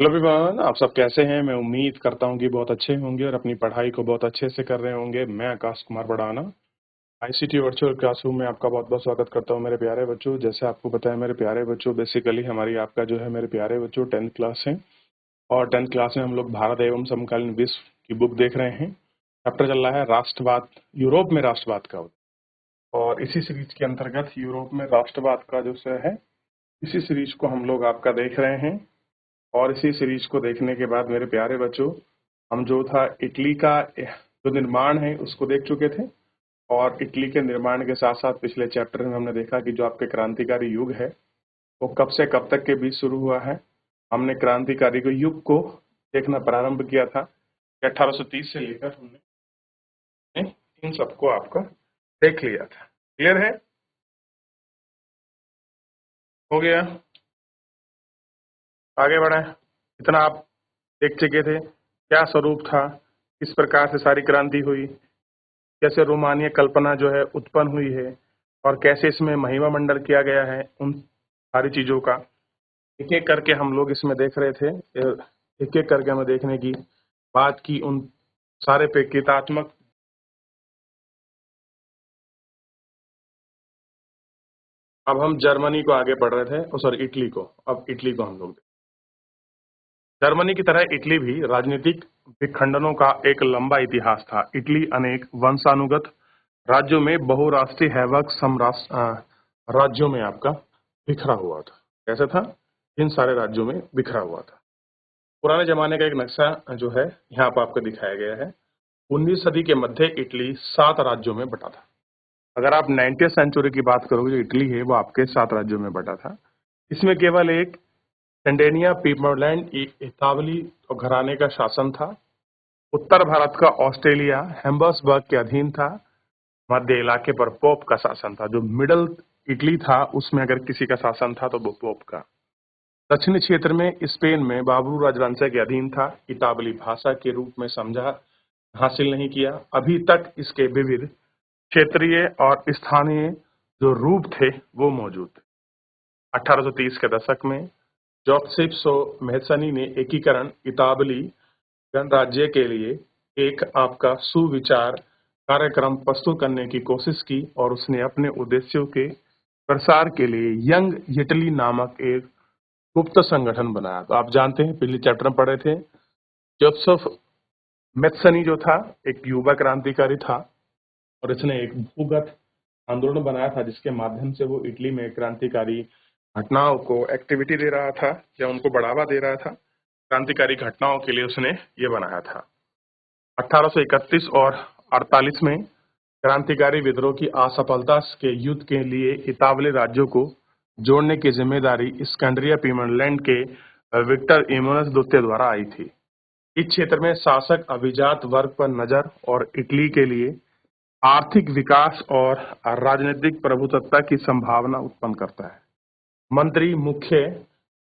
Hello everyone, आप सब कैसे हैं? मैं उम्मीद करता हूं कि बहुत अच्छे होंगे और अपनी पढ़ाई को बहुत अच्छे से कर रहे होंगे। मैं Aakash Kumar Badana ICT virtual classroom में आपका बहुत बहुत स्वागत करता हूं मेरे प्यारे बच्चों। जैसे आपको पता है मेरे प्यारे बच्चों, बेसिकली हमारी आपका जो है मेरे प्यारे बच्चों 10th क्लास है और 10th क्लास में हम लोग भारत एवं समकालीन विश्व की बुक देख रहे हैं। चैप्टर चल रहा है राष्ट्रवाद, यूरोप में राष्ट्रवाद का। और इसी सीरीज के अंतर्गत यूरोप में राष्ट्रवाद का जो है इसी सीरीज को हम लोग आपका देख रहे हैं। और इसी सीरीज को देखने के बाद मेरे प्यारे बच्चों, हम जो था इटली का जो निर्माण है उसको देख चुके थे। और इटली के निर्माण के साथ साथ पिछले चैप्टर में हमने देखा कि जो आपके क्रांतिकारी युग है वो कब से कब तक के बीच शुरू हुआ है। हमने क्रांतिकारी के युग को देखना प्रारंभ किया था। 1830 से लेकर हमने इन सबको आपका देख लिया था। क्लियर है? हो गया? आगे बढ़े। इतना आप देख चुके थे, क्या स्वरूप था, किस प्रकार से सारी क्रांति हुई, कैसे रोमानीय कल्पना जो है उत्पन्न हुई है और कैसे इसमें महिमा मंडल किया गया है, उन सारी चीजों का एक एक करके हम लोग इसमें देख रहे थे। एक एक करके हमें देखने की बात की उन सारे प्रेक्षितात्मक। अब हम जर्मनी को आगे बढ़ रहे थे, सॉरी इटली को। अब इटली को हम लोग जर्मनी की तरह इटली भी राजनीतिक विखंडनों का एक लंबा इतिहास था। इटली अनेक वंशानुगत राज्यों में बहुराष्ट्रीय हैवक राज्यों में आपका बिखरा हुआ था। कैसा था? इन सारे राज्यों में बिखरा हुआ था। पुराने जमाने का एक नक्शा जो है यहाँ पर आपको दिखाया गया है। 19वीं सदी के मध्य इटली 7 राज्यों में बटा था। अगर आप 19वीं सेंचुरी की बात करोगे, जो इटली है वो आपके 7 राज्यों में बटा था। इसमें केवल एक सेंडेनिया पीपरलैंड इतावली और घराने का शासन था। उत्तर भारत का ऑस्ट्रेलिया हैम्बर्सबर्ग के अधीन था। मध्य इलाके पर पोप का शासन था। जो मिडल इटली था उसमें अगर किसी का शासन था तो वो पोप का। दक्षिणी क्षेत्र में स्पेन में बाबरू राजवंश के अधीन था। इतावली भाषा के रूप में समझा हासिल नहीं किया। अभी तक इसके विविध क्षेत्रीय और स्थानीय जो रूप थे वो मौजूद थे। 1830 के दशक में जोसेफ मेहसनी ने एकीकरण इतावली गणराज्य के लिए एक आपका सुविचार कार्यक्रम प्रस्तुत करने की कोशिश की और उसने अपने उद्देश्यों के प्रसार के लिए यंग इटली नामक एक गुप्त संगठन बनाया। तो आप जानते हैं, पिछले चैप्टर में पढ़े थे, जोसेफ मेथसनी जो था एक युवा क्रांतिकारी था और इसने एक भूगत आंदोलन बनाया था जिसके माध्यम से वो इटली में क्रांतिकारी घटनाओं को एक्टिविटी दे रहा था या उनको बढ़ावा दे रहा था। क्रांतिकारी घटनाओं के लिए उसने ये बनाया था। 1831 और 48 में क्रांतिकारी विद्रोह की असफलता के युद्ध के लिए इतावली राज्यों को जोड़ने की जिम्मेदारी स्कैंड्रिया पीमरलैंड के विक्टर इमोनस द्वितीय द्वारा आई थी। इस क्षेत्र में शासक अभिजात वर्ग पर नजर और इटली के लिए आर्थिक विकास और राजनीतिक प्रभुसत्ता की संभावना उत्पन्न करता है। मंत्री मुख्य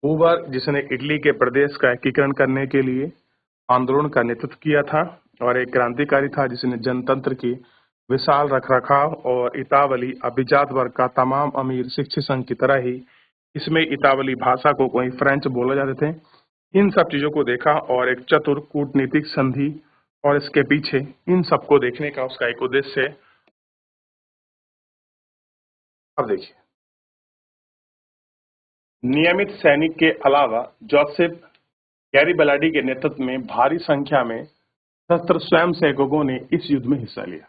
हूवर, जिसने इटली के प्रदेश का एकीकरण करने के लिए आंदोलन का नेतृत्व किया था और एक क्रांतिकारी था जिसने जनतंत्र की विशाल रखरखाव और इतावली अभिजात वर्ग का तमाम अमीर शिक्षित संघ की तरह ही इसमें इतावली भाषा को कोई फ्रेंच बोले जाते थे। इन सब चीजों को देखा और एक चतुर कूटनीतिक संधि और इसके पीछे इन सबको देखने का उसका एक उद्देश्य है। अब देखिए, नियमित सैनिक के अलावा जोसेफ गैरिबल्डी के नेतृत्व में भारी संख्या में सशस्त्र स्वयं सेवकों ने इस युद्ध में हिस्सा लिया।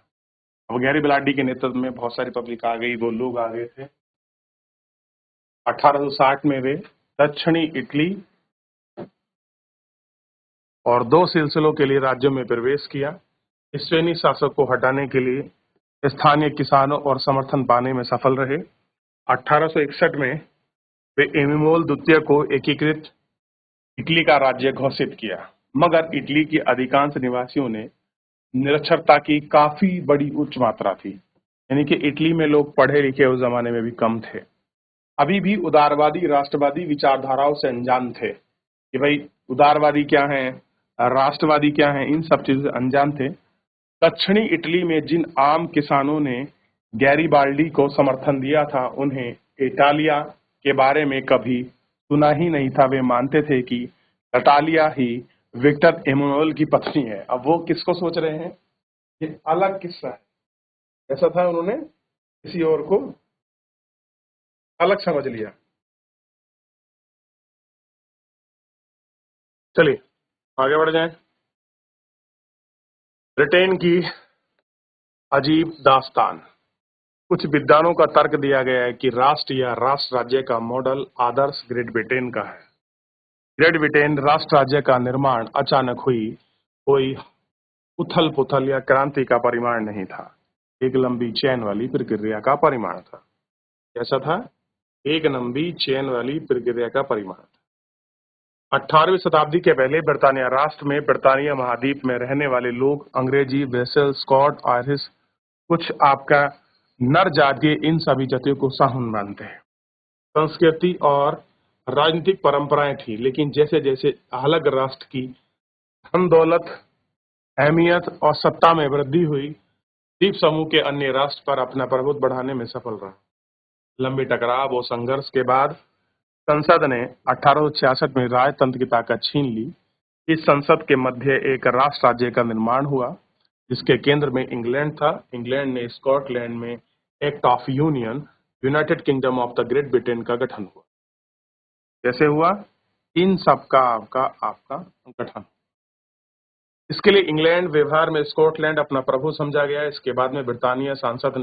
अब गैरिबल्डी के नेतृत्व में बहुत सारी पब्लिक आ गई, वो लोग आ गए थे। 1860 में वे दक्षिणी इटली और 2 सिलसिलों के लिए राज्यों में प्रवेश किया। स्पेनी शासक को हटाने के लिए स्थानीय किसानों और समर्थन पाने में सफल रहे। 1861 में वे एमिमोल द्वितीय को एकीकृत इटली का राज्य घोषित किया, मगर इटली के अधिकांश निवासियों ने निरक्षरता की काफी बड़ी उच्च मात्रा थी। यानी कि इटली में लोग पढ़े लिखे उस जमाने में भी कम थे। अभी भी उदारवादी राष्ट्रवादी विचारधाराओं से अनजान थे कि भाई उदारवादी क्या है, राष्ट्रवादी क्या है, इन सब चीजों से अनजान थे। दक्षिणी इटली में जिन आम किसानों ने गैरिबाल्डी को समर्थन दिया था उन्हें इटालिया के बारे में कभी सुना ही नहीं था। वे मानते थे कि नटालिया ही विक्टर एमानुएल की पत्नी है। अब वो किसको सोच रहे हैं, ये अलग किस्सा है। ऐसा था उन्होंने किसी और को अलग समझ लिया। चलिए आगे बढ़ जाएं। ब्रिटेन की अजीब दास्तान। कुछ विद्वानों का तर्क दिया गया है कि राष्ट्र या राष्ट्र राज्य का मॉडल आदर्श ग्रेट ब्रिटेन का है। ग्रेट ब्रिटेन राष्ट्र राज्य का निर्माण अचानक हुई कोई उथल पुथल या क्रांति का परिमाण नहीं था, एक लंबी चेन वाली प्रक्रिया का परिमाण था। कैसा था? एक लंबी चेन वाली प्रक्रिया का परिमाण था। 18वीं शताब्दी के पहले ब्रिटानिया राष्ट्र में ब्रिटानिया महाद्वीप में रहने वाले लोग अंग्रेजी, वेसल, स्कॉट, आयरिश, कुछ आपका नर जातीय, इन सभी जातियों को साहुन मानते हैं। संस्कृति और राजनीतिक परंपराएं थी, लेकिन जैसे जैसे अलग राष्ट्र की धन दौलत, अहमियत और सत्ता में वृद्धि हुई, द्वीप समूह के अन्य राष्ट्र पर अपना प्रभुत्व बढ़ाने में सफल रहा। लंबे टकराव और संघर्ष के बाद संसद ने 1866 में राजतंत्र की ताकत छीन ली। इस संसद के मध्य एक राष्ट्र राज्य का निर्माण हुआ, जिसके केंद्र में इंग्लैंड था। इंग्लैंड ने स्कॉटलैंड में act of union, United kingdom of the great Britain का गठन हुआ। कैसे हुआ? इन सब का आपका गठन। इसके लिए इंग्लैंड व्यवहार में स्कॉटलैंड अपना प्रभु समझा गया। इसके बाद में ब्रिटानिया सांसद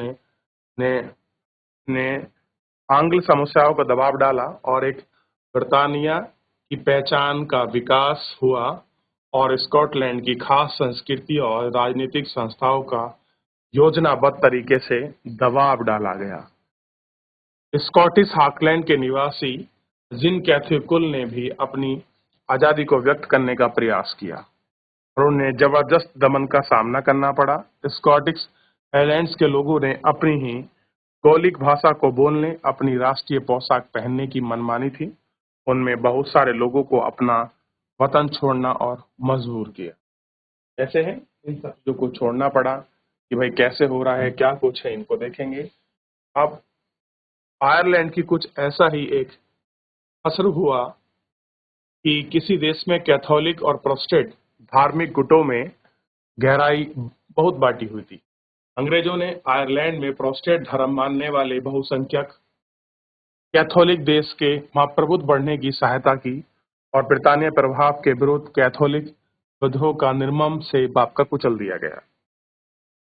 ने आंग्ल समस्याओं पर दबाव डाला और एक ब्रिटानिया की पहचान का विकास हुआ और स्कॉटलैंड की खास संस्कृति और राजनीतिक संस्थाओं का योजनाबद्ध तरीके से दबाव डाला गया। स्कॉटिश हाकलैंड के निवासी जिन कैथोलिकुल ने भी अपनी आजादी को व्यक्त करने का प्रयास किया और उन्हें जबरदस्त दमन का सामना करना पड़ा। स्कॉटिश हाईलैंड्स के लोगों ने अपनी ही गौलिक भाषा को बोलने, अपनी राष्ट्रीय पोशाक पहनने की मनमानी थी। उनमें बहुत सारे लोगों को अपना वतन छोड़ना और मजबूर किया। ऐसे है, इन सब चीजों को छोड़ना पड़ा कि भाई कैसे हो रहा है, क्या कुछ है, इनको देखेंगे। अब आयरलैंड की कुछ ऐसा ही एक असर हुआ कि किसी देश में कैथोलिक और प्रोटेस्टेंट धार्मिक गुटों में गहराई बहुत बांटी हुई थी। अंग्रेजों ने आयरलैंड में प्रोटेस्टेंट धर्म मानने वाले बहुसंख्यक कैथोलिक देश के प्रभुत्व बढ़ने की सहायता की और ब्रिटानिया प्रभाव के विरुद्ध कैथोलिक विद्रोह का निर्मम से बाप का कुचल दिया गया।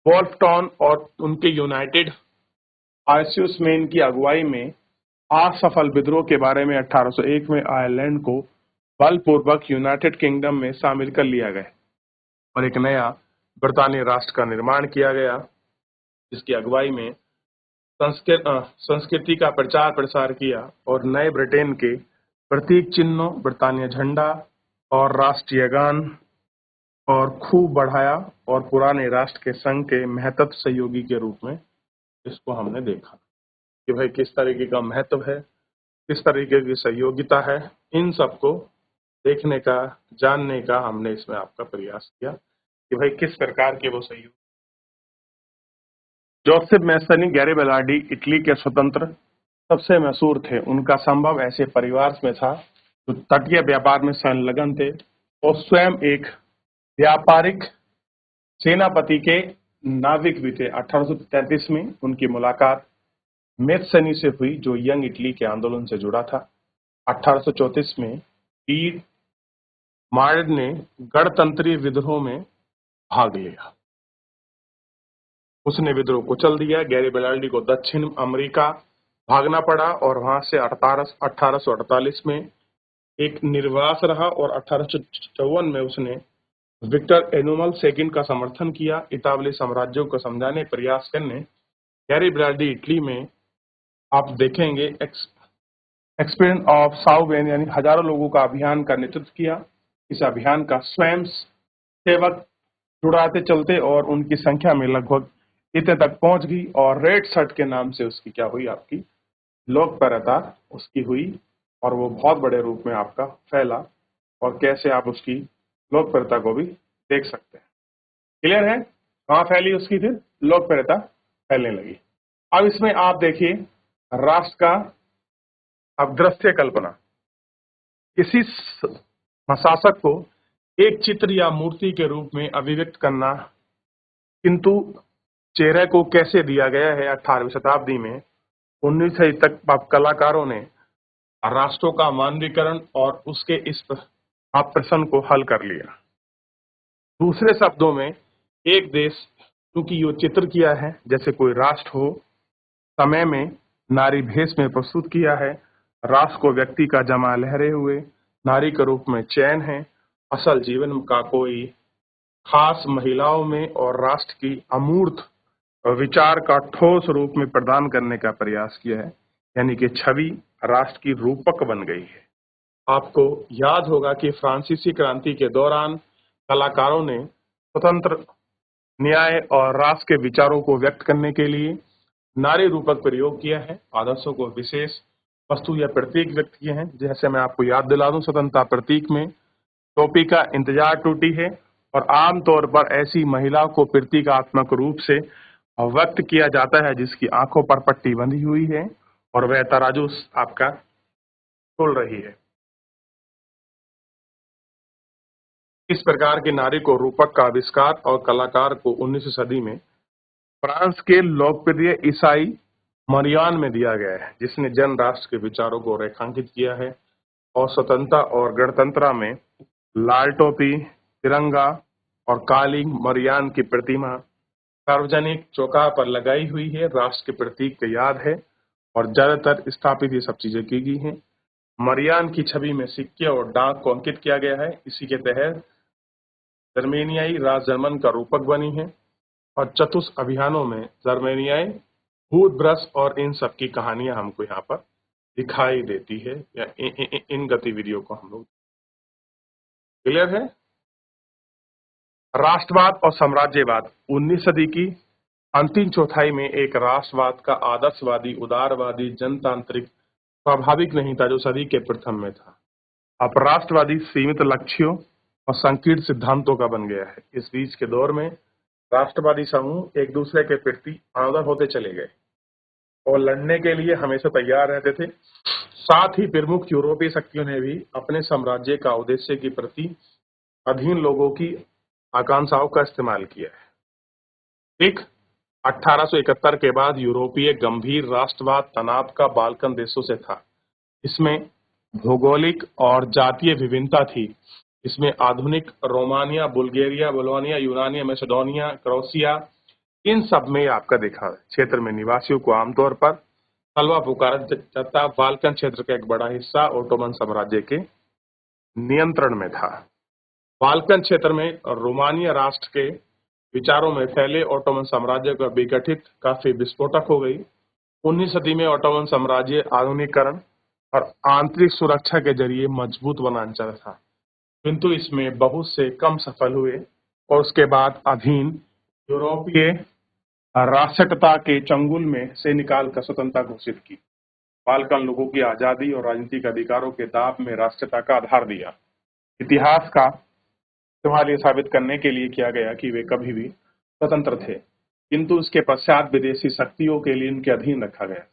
वॉल्फटाउन और उनके यूनाइटेड आइरिशमैन की अगुवाई में असफल विद्रोह के बारे में 1801 में आयरलैंड को बलपूर्वक यूनाइटेड किंगडम में शामिल कर लिया गया और एक नया ब्रिटानिया राष्ट्र का निर्माण किया गया, जिसकी अगुवाई में संस्कृति का प्रचार प्रसार किया और नए ब्रिटेन के प्रतीक चिन्हों, ब्रिटानिया झंडा और राष्ट्रीय गान और खूब बढ़ाया और पुराने राष्ट्र के संघ के महत्व सहयोगी के रूप में इसको हमने देखा कि भाई किस तरीके का महत्व है, किस तरीके की सहयोगिता है। इन सबको देखने का, जानने का हमने इसमें आपका प्रयास किया कि भाई किस प्रकार के वो सहयोग। जोसेफ मैसनी गैरिबेलार्डी इटली के स्वतंत्र सबसे मशहूर थे। उनका संभव ऐसे परिवार में था जो तटीय व्यापार में संलग्न थे और स्वयं एक व्यापारिक सेनापति के नाविक भी थे। 1833 में उनकी मुलाकात मैसनी से हुई, जो यंग इटली के आंदोलन से जुड़ा था। 1834 में पीर मार्ड ने गणतंत्रीय विद्रोह में भाग लिया। उसने विद्रोह को चल दिया। गैरिबेलार्डी को दक्षिण अमेरिका भागना पड़ा और वहां से 1848 में एक निर्वास रहा और 1854 में उसने विक्टर एनुअल II का समर्थन किया। इतालवी साम्राज्य को समझाने प्रयास करने गैरिबेलार्डी इटली में आप देखेंगे एक्सपीरियंस ऑफ साउवेन यानी हजारों लोगों का अभियान का नेतृत्व किया। इस अभियान का स्वयं सेवक जुड़ाते चलते और उनकी संख्या में लगभग इतने तक पहुंच गई और रेड शर्ट के नाम से उसकी क्या हुई, आपकी लोकप्रियता उसकी हुई और वो बहुत बड़े रूप में आपका फैला और कैसे आप उसकी लोकप्रियता को भी देख सकते हैं। क्लियर है? कहाँ फैली उसकी फिर लोकप्रियता फैलने लगी। अब इसमें आप देखिए राष्ट्र का अब दृश्य कल्पना। किसी शासक को एक चित्र या मूर्ति के रूप में अभिव्यक्त करना, किंतु चेहरे को कैसे दिया गया है 18वीं शताब्दी में 19वीं तक कलाकारों ने राष्ट्रों का मानवीकरण और उसके इस प्रश्न को हल कर लिया। दूसरे शब्दों में, एक देश क्योंकि यो चित्र किया है जैसे कोई राष्ट्र हो, समय में नारी भेष में प्रस्तुत किया है, राष्ट्र को व्यक्ति का जमा लहरे हुए नारी के रूप में चयन है, असल जीवन का कोई खास महिलाओं में और राष्ट्र की अमूर्त विचार का ठोस रूप में प्रदान करने का प्रयास किया है, यानी कि छवि राष्ट्र की रूपक बन गई है। आपको याद होगा कि फ्रांसीसी क्रांति के दौरान कलाकारों ने स्वतंत्र, न्याय और राष्ट्र के विचारों को व्यक्त करने के लिए नारी रूपक प्रयोग किया है। आदर्शों को विशेष वस्तु या प्रतीक व्यक्त किए हैं। जैसे मैं आपको याद दिला दूं, स्वतंत्रता प्रतीक में टोपी का इंतजार टूटी है और आमतौर पर ऐसी महिला को प्रतीकात्मक रूप से व्यक्त किया जाता है जिसकी आंखों पर पट्टी बंधी हुई है और वह तराजू आपका खुल रही है। इस प्रकार की नारी को रूपक का आविष्कार और कलाकार को 19वीं सदी में फ्रांस के लोकप्रिय ईसाई मरियान में दिया गया है, जिसने जन राष्ट्र के विचारों को रेखांकित किया है और स्वतंत्रता और गणतंत्र में लाल टोपी, तिरंगा और काली मरियान की प्रतिमा सार्वजनिक चौराहे पर लगाई हुई है। राष्ट्र के प्रतीक की याद है और ज्यादातर स्थापित ये सब चीजें की गई हैं। मरियान की छवि में सिक्के और डाक को अंकित किया गया है। इसी के तहत जर्मेनियाई राज जर्मन का रूपक बनी है और चतुष अभियानों में जर्मेनियाई भूत ब्रश और इन सब की कहानियां हमको यहाँ पर दिखाई देती है, या इन गतिविधियों को हम लोग क्लियर है। राष्ट्रवाद और साम्राज्यवाद 19वीं सदी की अंतिम चौथाई में एक राष्ट्रवाद का आदर्शवादी, उदारवादी, जनतांत्रिक स्वाभाविक नहीं था जो सदी के प्रथम में था। अब राष्ट्रवादी सीमित लक्ष्यों और संकीर्ण सिद्धांतों का बन गया है। इस बीच के दौर में राष्ट्रवादी समूह एक दूसरे के प्रति आदर होते चले गए और लड़ने के लिए हमेशा तैयार रहते थे। साथ ही प्रमुख यूरोपीय शक्तियों ने भी अपने साम्राज्य का उद्देश्य के प्रति अधीन लोगों की आकांक्षाओं का इस्तेमाल किया है। ठीक 1871 के बाद यूरोपीय गंभीर राष्ट्रवाद तनाव का बाल्कन देशों से था। इसमें भौगोलिक और जातीय विभिन्नता थी। इसमें आधुनिक रोमानिया, बुल्गारिया, बोलोनिया, यूनानिया, मैसेडोनिया, क्रोएशिया, इन सब में आपका देखा क्षेत्र में निवासियों को आमतौर पर तलवा पुकारा जाता। बाल्कन क्षेत्र का एक बड़ा हिस्सा ओटोमन साम्राज्य के नियंत्रण में था। बाल्कन क्षेत्र में रोमानिया राष्ट्र के विचारों में फैले ओटोमन साम्राज्य का विघटित काफी विस्फोटक हो गई। 19वीं सदी में ओटोमन साम्राज्य आधुनिकीकरण और आंतरिक सुरक्षा के जरिए मजबूत बनाना चाहता था, किंतु इसमें बहुत से कम सफल हुए और उसके बाद अधीन यूरोपीय राष्ट्रता के चंगुल में से निकाल कर स्वतंत्रता घोषित की। बाल्कन लोगों की आजादी और राजनीतिक अधिकारों के दाव में राष्ट्रता का आधार दिया। इतिहास का इस्तेमाल ये साबित करने के लिए किया गया कि वे कभी भी स्वतंत्र थे, किंतु उसके पश्चात विदेशी शक्तियों के लिए इनके अधीन रखा गया।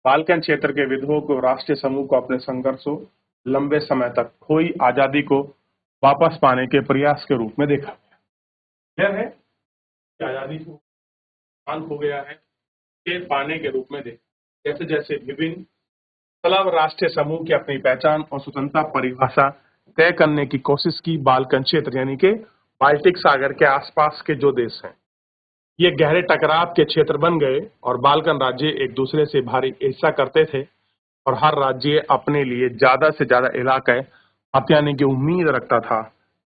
बाल्कन क्षेत्र के विद्रोह को राष्ट्रीय समूह को अपने संघर्षों लंबे समय तक खोई आजादी को वापस पाने के प्रयास के रूप में देखा गया। यह है कि आजादी को हो गया है के पाने के रूप में देखा। जैसे जैसे विभिन्न स्लव राष्ट्रीय समूह की अपनी पहचान और स्वतंत्रता परिभाषा तय करने की कोशिश की, बाल्कन क्षेत्र यानी कि बाल्टिक सागर के आसपास के जो देश हैं ये गहरे टकराव के क्षेत्र बन गए और बाल्कन राज्य एक दूसरे से भारी ईर्ष्या करते थे और हर राज्य अपने लिए ज्यादा से ज्यादा इलाके हथियाने की उम्मीद रखता था।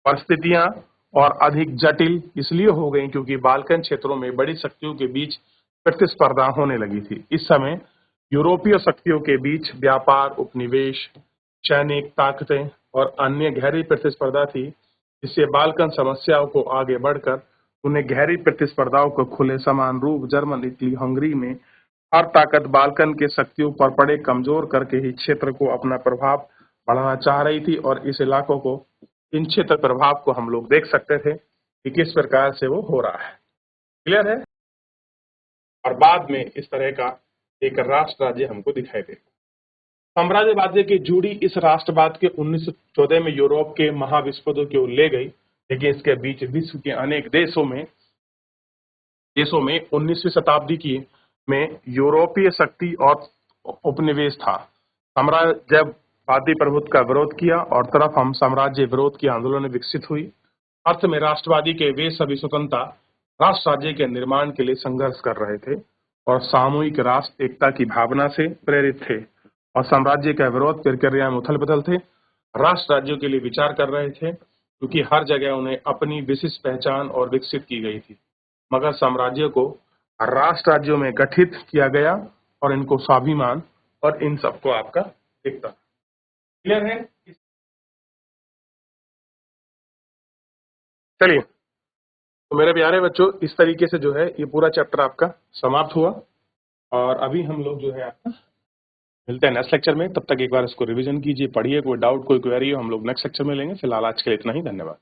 परिस्थितियां और अधिक जटिल इसलिए हो गई क्योंकि बाल्कन क्षेत्रों में बड़ी शक्तियों के बीच प्रतिस्पर्धा होने लगी थी। इस समय यूरोपीय शक्तियों के बीच व्यापार, उपनिवेश, सैनिक ताकतें और अन्य गहरी प्रतिस्पर्धा थी, जिससे बाल्कन समस्याओं को आगे बढ़कर उन्हें गहरी प्रतिस्पर्धाओं को खुले समान रूप जर्मन, इटली, हंगरी में हर ताकत बाल्कन के शक्तियों पर पड़े कमजोर करके ही क्षेत्र को अपना प्रभाव बढ़ाना चाह रही थी और इस इलाकों को इन क्षेत्र प्रभाव को हम लोग देख सकते थे कि किस प्रकार से वो हो रहा है। क्लियर है। और बाद में इस तरह का एक राष्ट्र राज्य हमको दिखाई दे। साम्राज्यवाद की जूड़ी इस राष्ट्रवाद के 1914 में यूरोप के महाविस्फोटों की ओर ले गई, लेकिन इसके बीच विश्व के अनेक देशों में 19वीं शताब्दी की में यूरोपीय शक्ति और उपनिवेश था। साम्राज्यवादी प्रभुत्व का विरोध किया और तरफ हम साम्राज्य विरोध की आंदोलन विकसित हुई। अर्थ में राष्ट्रवादी के वे सभी स्वतंत्रता राष्ट्र राज्य के निर्माण के लिए संघर्ष कर रहे थे और सामूहिक राष्ट्र एकता की भावना से प्रेरित थे, और साम्राज्य का विरोध प्रक्रिया में उथल पुथल थे। राष्ट्र राज्यों के लिए विचार कर रहे थे, क्योंकि हर जगह उन्हें अपनी विशिष्ट पहचान और विकसित की गई थी, मगर साम्राज्य को राष्ट्र राज्यों में गठित किया गया और इनको स्वाभिमान और इन सबको आपका दिखता। क्लियर है? चलिए, तो मेरे प्यारे बच्चों, इस तरीके से जो है ये पूरा चैप्टर आपका समाप्त हुआ, और अभी हम लोग जो है आपका मिलते हैं नेक्स्ट लेक्चर में। तब तक एक बार इसको रिवीजन कीजिए, पढ़िए, कोई डाउट कोई क्वेरी हो हम लोग नेक्स्ट लेक्चर में लेंगे। फिलहाल आज के लिए इतना ही, धन्यवाद।